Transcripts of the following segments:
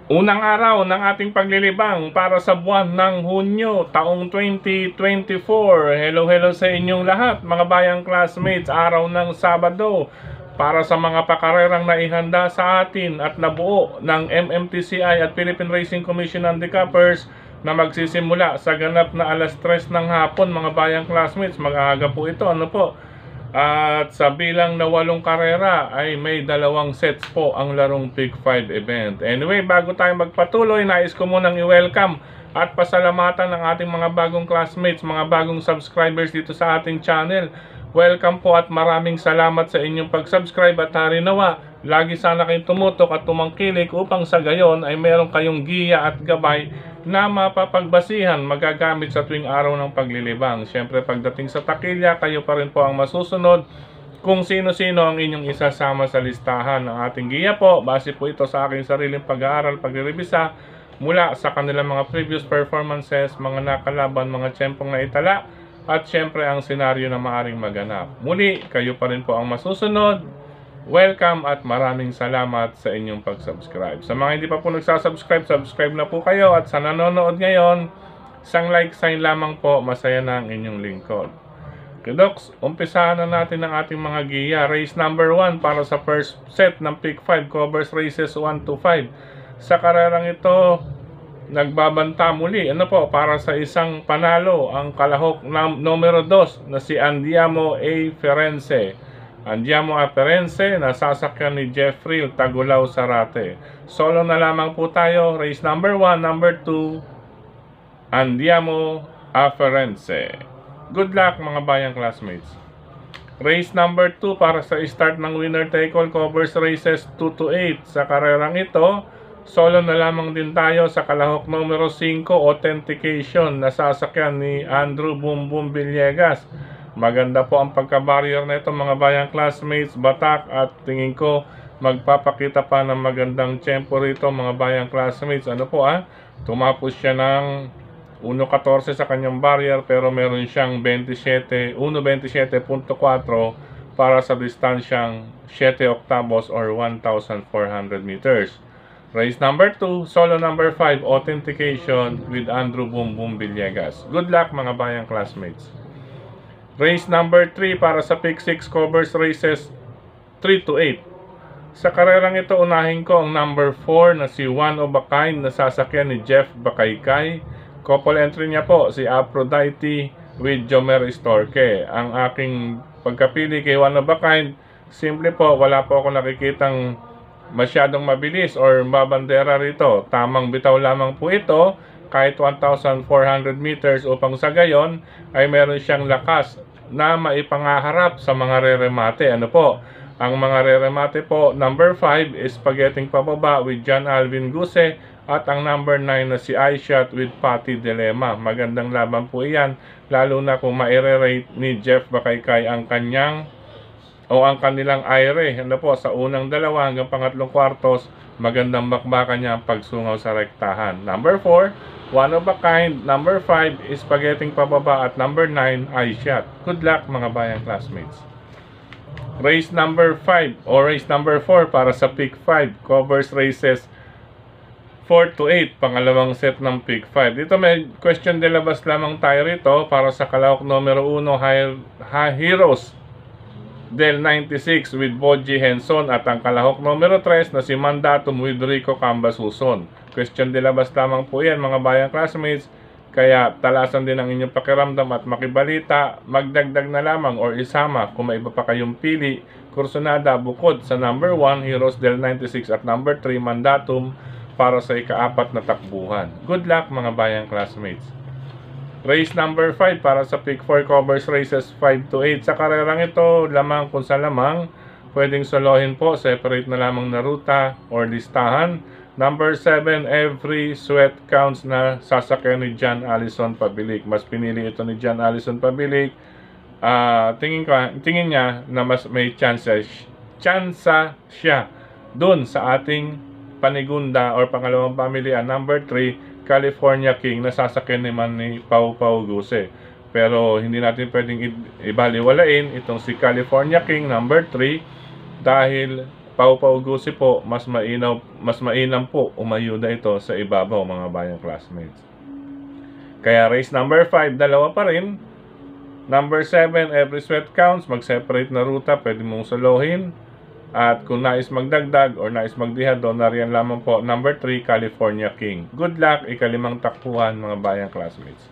Unang araw ng ating paglilibang para sa buwan ng Hunyo, taong 2024. Hello sa inyong lahat, mga bayang classmates. Araw ng Sabado para sa mga pakarerang naihanda sa atin at nabuo ng MMTCI at Philippine Racing Commission Handicappers na magsisimula sa ganap na alas 3 ng hapon, mga bayang classmates. Mag-aaga po ito, ano po? At sa bilang na 8 karera ay may 2 sets po ang larong Pick 5 event. Anyway, bago tayo magpatuloy, nais ko munang i-welcome at pasalamatan ng ating mga bagong classmates, mga bagong subscribers dito sa ating channel. Welcome po at maraming salamat sa inyong pag-subscribe at harinawa. Lagi sana kayong tumutok at tumangkilik upang sa gayon ay meron kayong giya at gabay na mapapagbasihan, magagamit sa tuwing araw ng paglilibang. Siyempre, pagdating sa takilya, kayo pa rin po ang masusunod kung sino-sino ang inyong isasama sa listahan ng ating giya po. Base po ito sa aking sariling pag-aaral, pagre-revisa mula sa kanilang mga previous performances, mga nakalaban, mga tiyempong naitala, at siyempre ang senaryo na maaring maganap. Muli, kayo pa rin po ang masusunod. Welcome at maraming salamat sa inyong pag-subscribe. Sa mga hindi pa po nagsasubscribe, subscribe na po kayo. At sa nanonood ngayon, isang like sign lamang po, masaya na ang inyong lingkod. Kidoks, umpisahan na natin ang ating mga giya. Race number 1 para sa first set ng Pick 5, covers races 1 to 5. Sa karerang ito, nagbabanta muli, ano po, para sa isang panalo, ang kalahok na numero 2 na si Andiamo A. Ferense. Andiamo A. Ferense, nasasakyan ni Jeffrey Tagulaw Sarate. Solo na lamang po tayo. Race number 1, number 2, Andiamo A. Ferense. Good luck mga bayang classmates. Race number 2 para sa start ng winner take all, covers races 2 to 8. Sa karerang ito, solo na lamang din tayo sa kalahok numero 5, Authentication, nasasakyan ni Andrew Boom Boom Villegas. Maganda po ang pagka-barrier na ito mga bayang classmates, batak, at tingin ko magpapakita pa ng magandang tempo rito mga bayang classmates. Ano po tumapos siya ng 1.14 sa kanyang barrier, pero meron siyang 1.27.4 para sa distansyang 7 octavos or 1,400 meters. Race number 2, solo number 5, Authentication with Andrew Boom Boom Villegas. Good luck mga bayang classmates. Race number 3 para sa Pick 6, covers races 3 to 8. Sa karerang ito, unahin ko ang number 4 na si One of a Kind na sasakyan ni Jeff Bakaykay. Couple entry niya po si Aphrodite with Jomer Storke. Ang aking pagkapili kay One of a Kind, simple po, wala po ako nakikitang masyadong mabilis or mabandera rito. Tamang bitaw lamang po ito kahit 1,400 meters upang sa gayon ay meron siyang lakas na maipangaharap sa mga reremate. Ano po? Ang mga reremate po, number 5 is Spaghetting Pababa with John Alvin Guse, at ang number 9 na si iShot with Patty Dilemma. Magandang laban po iyan, lalo na kung maire-rate ni Jeff Bakaykay ang kanyang ang kanilang IRE. Ano po, sa unang dalawa hanggang pangatlong kwartos, magandang bakbakan niya ang pagsungaw sa rektahan. Number 4, One of a Kind. Number 5 is Spaghetting Pababa, at number 9, iShot. Good luck mga bayang classmates. Race number 5 or race number 4 para sa Pick 5, covers races 4 to 8, pangalawang set ng Pick 5. Dito may question de labas lamang tayo rito para sa kalahok numero 1, Heroes del 96 with Boji Henson, at ang kalahok numero 3 na si Mandatum with Rico Cambasuson. Question de labas lamang po yan mga bayang classmates, kaya talasan din ang inyong pakiramdam at makibalita, magdagdag na lamang or isama kung may iba pa kayong pili, kursunada bukod sa number 1 Heroes del 96 at number 3 Mandatum para sa ika-4 na takbuhan. Good luck mga bayang classmates. Race number 5 para sa Pick 4, covers races 5 to 8. Sa karerang ito, lamang kung sa lamang, pwedeng solohin po, separate na lamang na ruta or listahan. Number 7, Every Sweat Counts na sasakyan ni John Allison Pabilik. Mas pinili ito ni John Allison Pabilik. Tingin niya na mas may tsansa siya dun sa ating panigunda or pangalawang pamilya. Number 3, California King na sasakyan naman ni Pau Pau Guse. Pero hindi natin pwedeng ibaliwalain itong si California King number 3 dahil Pau-Pau Gusi po, mas mainam po umayuda ito sa ibabaw mga bayang classmates. Kaya race number 5, dalawa pa rin. Number 7, every sweat counts. Mag-separate na ruta, pwede mong solohin. At kung nais magdagdag or nais magdihado, nariyan lamang po. Number 3, California King. Good luck, ikalimang takbuhan mga bayang classmates.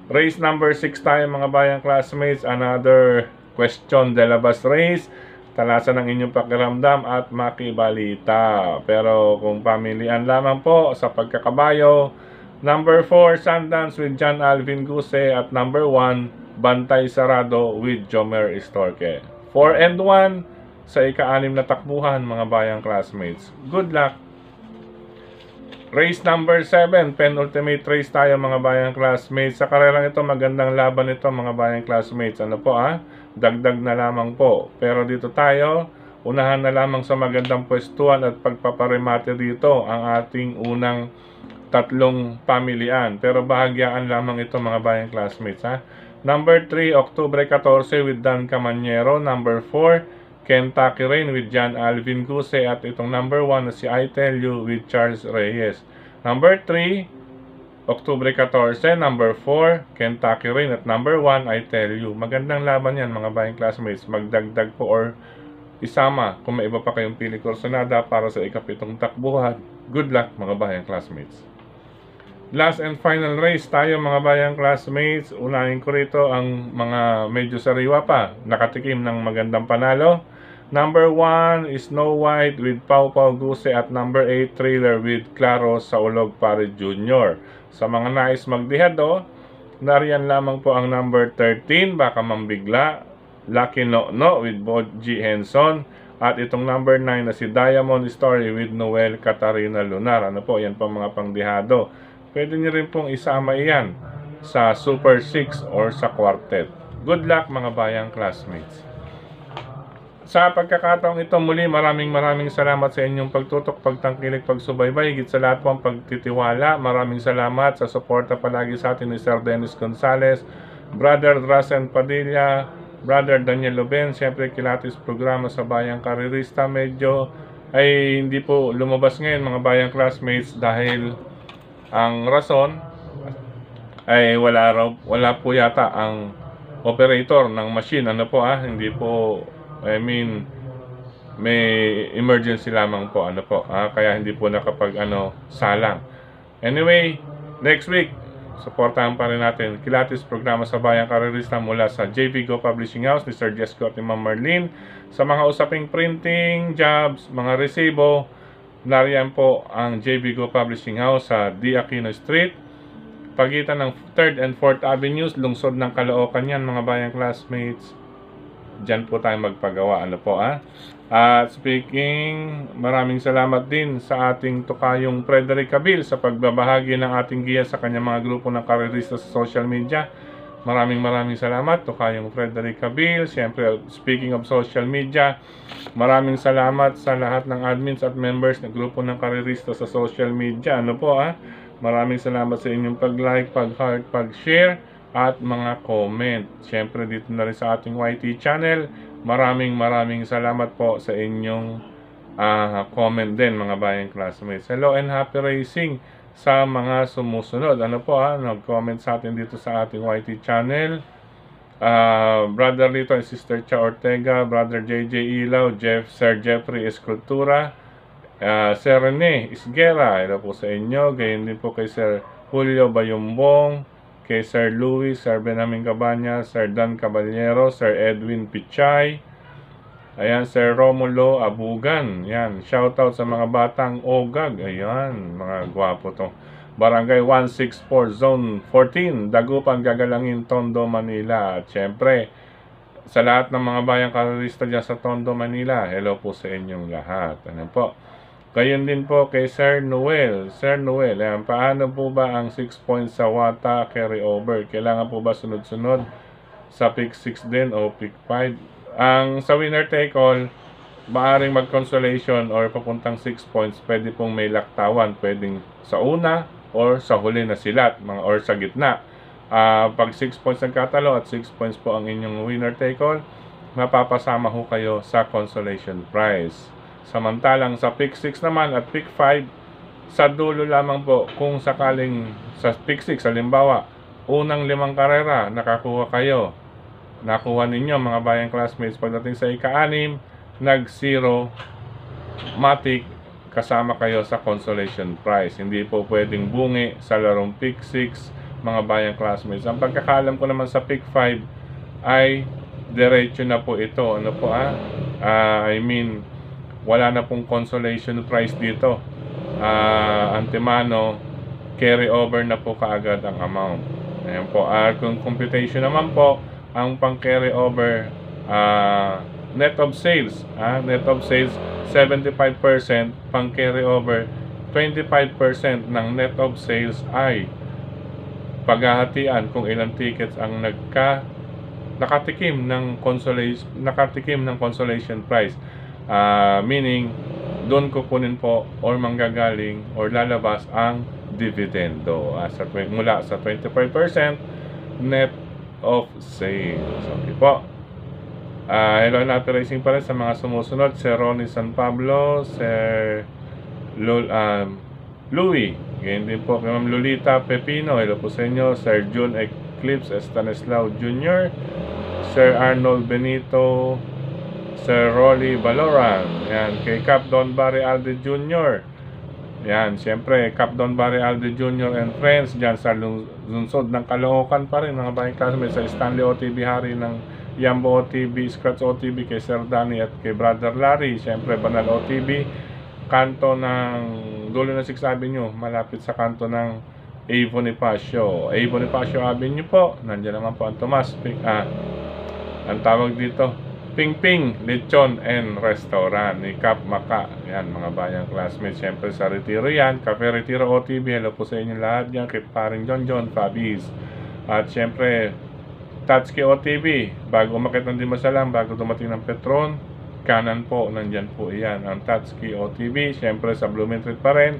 Race number 6 tayo mga bayang classmates. Another question de la bus race. Talasan ng inyong pakiramdam at makibalita. Pero kung pamilian lamang po sa pagkakabayo, number 4, Sundance with John Alvin Guse. At number 1, Bantay Sarado with Jomer Istorque. 4 and 1 sa ika-6 na takbuhan mga bayang classmates. Good luck! Race number 7, penultimate race tayo mga bayang classmates. Sa karerang ito, magandang laban ito mga bayang classmates. Ano po dagdag na lamang po. Pero dito tayo, unahan na lamang sa magandang pwestuhan at pagpaparemate dito ang ating unang tatlong pamilian. Pero bahagyaan lamang ito mga bayang classmates Number 3, Octubre 14 with Dan Camanyero. Number 4, Kentucky Rain with John Alvin Guse. At itong number 1 na si I Tell You with Charles Reyes. Number 3, Octubre 14. Number 4, Kentucky Rain. At number 1, I Tell You. Magandang laban yan mga bayang classmates. Magdagdag po or isama kung may iba pa kayong pili kursonada para sa ikapitong takbuhan. Good luck mga bayang classmates. Last and final race tayo mga bayang classmates. Unahin ko rito ang mga medyo sariwa pa, nakatikim ng magandang panalo. Number 1 is Snow White with Pau-Pau Guse. At number 8, Thriller with Claro Saulog Pare Jr. Sa mga nais magdihado, nariyan lamang po ang number 13, Baka Mambigla, Lucky No with Boji Henson. At itong number 9 na si Diamond Story with Noel Catarina Lunar. Ano po, yan po mga pangdihado. Pwede nyo rin pong isama iyan sa Super 6 or sa Quartet. Good luck mga bayang classmates. Sa pagkakataong ito muli, maraming salamat sa inyong pagtutok, pagtangkilik, pagsubaybay, higit sa lahat po ang pagtitiwala. Maraming salamat sa suporta palagi sa atin ni Sir Dennis Gonzales, Brother Drasen Padilla, Brother Daniel Loben. Siyempre kilatis programa sa Bayang Karirista medyo ay hindi po lumabas ngayon mga bayang classmates dahil ang rason ay wala po yata ang operator ng machine. Ano po hindi po, I mean, may emergency lamang po. Ano po, kaya hindi po nakapag salang. Anyway, next week, supportahan pa rin natin kilatis programa sa Bayang Karirista mula sa JV Go Publishing House ni Sir Jesco at ni Ma'am Marlene. Sa mga usaping printing, jobs, mga resibo, nariyan po ang JB Go Publishing House sa D. Aquino Street, pagitan ng 3rd and 4th Avenues, lungsod ng Caloocan yan mga bayang classmates. Diyan po tayo magpagawa. Ano po At speaking, maraming salamat din sa ating tukayong Frederick Cabil sa pagbabahagi ng ating giya sa kanyang mga grupo ng karirista sa social media. Maraming salamat tukayong Frederick Cabil. Siyempre, speaking of social media, maraming salamat sa lahat ng admins at members ng grupo ng karirista sa social media. Ano po maraming salamat sa inyong pag-like, pag-heart, pag-share at mga comment. Siyempre dito na rin sa ating YT channel. Maraming salamat po sa inyong comment din mga bayang classmates. Hello and happy racing sa mga sumusunod. Ano po nag-comment sa atin dito sa ating YT channel. Brother Lito and Sister Cha Ortega, Brother JJ Ilaw, Sir Jeffrey Escultura, Sir Rene Isguera, hello po sa inyo. Gayon din po kay Sir Julio Bayumbong, kay Sir Louis, Sir Benjamin Cabanya, Sir Dan Caballero, Sir Edwin Pichay, ayan, Sir Romulo Abugan. Yan, shoutout sa mga batang Ogag. Ayan, mga gwapo to. Barangay 164 Zone 14, Dagupan, Gagalangin, Tondo, Manila. At syempre, sa lahat ng mga bayang karirista dyan sa Tondo, Manila, hello po sa inyong lahat. Ano po? Gayon din po kay Sir Noel. Sir Noel, ayan, paano po ba ang 6 points sa WATA carryover? Kailangan po ba sunod-sunod sa pick 6 din o pick 5? Ang sa winner take all, maaring mag-consolation or papuntang 6 points, pwede pong may laktawan, pwedeng sa una or sa huli na silat, or sa gitna. Pag 6 points ang katalo at 6 points po ang inyong winner take all, mapapasama ho kayo sa consolation prize. Samantalang sa pick 6 naman at pick 5, sa dulo lamang po kung sakaling sa pick 6, halimbawa, unang 5 karera, nakakuha kayo. Nakuha ninyo mga bayang classmates, pagdating sa ika-6, nag-0 matic, kasama kayo sa consolation prize. Hindi po pwedeng bungi sa larong pick 6, mga bayang classmates. Ang pagkakaalam ko naman sa pick 5 ay diretso na po ito. Ano po wala na pong consolation prize dito. Antemano, carry over na po kaagad ang amount. Ayan po. Kung computation naman po, ang pang carry over, net of sales, net of sales 75%, pang carry over 25% ng net of sales ay paghahatian kung ilang tickets ang nakatikim ng consolation prize. Meaning doon kukunin po or manggagaling or lalabas ang dividendo mula sa 25% net of sales. Okay po. Hello and happy racing pa rin sa mga sumusunod. Sir Ronnie San Pablo, Sir Louie, ganyan din po kay Ma'am Lolita Pepino. Hello po sa inyo. Sir June Eclipse Estanislao Jr., Sir Arnold Benito, Sir Rolly Baloran, yan, kay Cap Don Barry Alde Jr., yan, siyempre Cap Don Barry Alde Jr. and friends dyan sa lungsod ng Caloocan pa rin, mga bayang classmates, sa Stanley OTV, hari ng Yambo OTV, Scratch OTV, kay Sir Danny at kay Brother Larry, siyempre Banal OTV, kanto ng dulo ng 6th Avenue, malapit sa kanto ng A. Bonifacio Avenue po. Nandiyan naman po ang Tomas, ang tawag dito, Ping Ping Lechon and Restaurant ni Cap Maka. Yan, mga bayang classmates, siyempre sa Retiro yan, Cafe Retiro OTV. Hello po sa inyo lahat yan, kay paring John Fabis, at siyempre Tatsuki OTV, bago umakit ng Dimasalang, bago dumating ng Petron, kanan po, nandyan po yan ang Tatsuki OTV. Siyempre sa Bloomingtreet pa rin,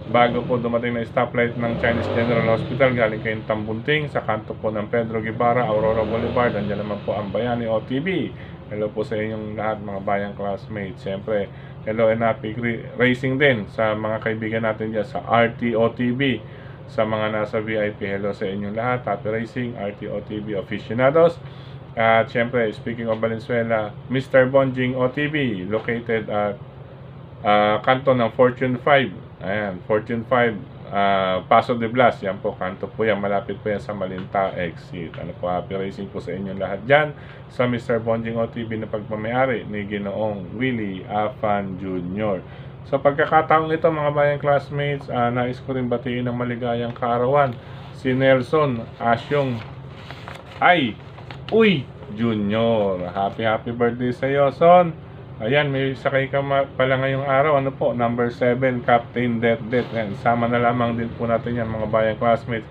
bago po dumating na stoplight ng Chinese General Hospital, galing kayong Tambunting, sa kanto po ng Pedro Guevara, Aurora Boulevard, nandyan naman po ang Bayani OTV. Hello po sa inyong lahat, mga bayang classmates. Siyempre, hello and happy racing din sa mga kaibigan natin dyan sa RT OTV. Sa mga nasa VIP, hello sa inyong lahat. Happy racing, RT OTV aficionados. At siyempre, speaking of Valenzuela, Mr. Bonjing OTV, located at kanto ng Fortune 5. Ayan, Fortune 5, Paso de Blas. Yan po, kanto po yan. Malapit po yan sa Malinta exit. Ano po, happy racing po sa inyong lahat dyan. Sa Mr. Bonjing OTV na pagmamayari ni Ginoong Willie Afan Jr. Sa pagkakataong ito, mga bayang classmates, nais ko rin batiin ng maligayang kaarawan si Nelson Asyong Uy Junior. Happy birthday sa iyo, son. Ayan, may sakay ka pala ngayong araw. Ano po? Number 7, Captain Det. Ayan, sama na lamang din po natin yan, mga bayang classmates.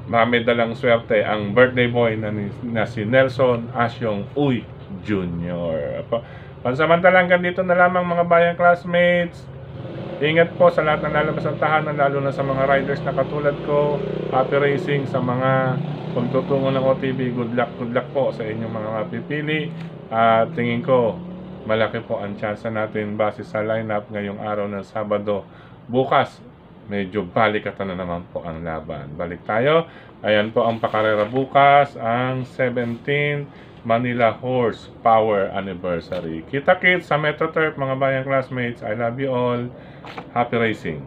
May dalang swerte ang birthday boy na si Nelson Asyong Uy Junior. Pansamantalang ganito na lamang, mga bayang classmates. Ingat po sa lahat ng lalabas ng tahanan, lalo na sa mga riders na katulad ko. Happy racing sa mga pagtutungo ng OTV. Good luck po sa inyong mga mapipili. At tingin ko, malaki po ang chance natin base sa lineup ngayong araw ng Sabado. Bukas, medyo balikatan na naman po ang laban. Balik tayo. Ayan po ang pakarera bukas, ang 17th Manila Horse Power Anniversary. Kita-kits sa Metro Turf, mga bayang classmates. I love you all. Happy racing.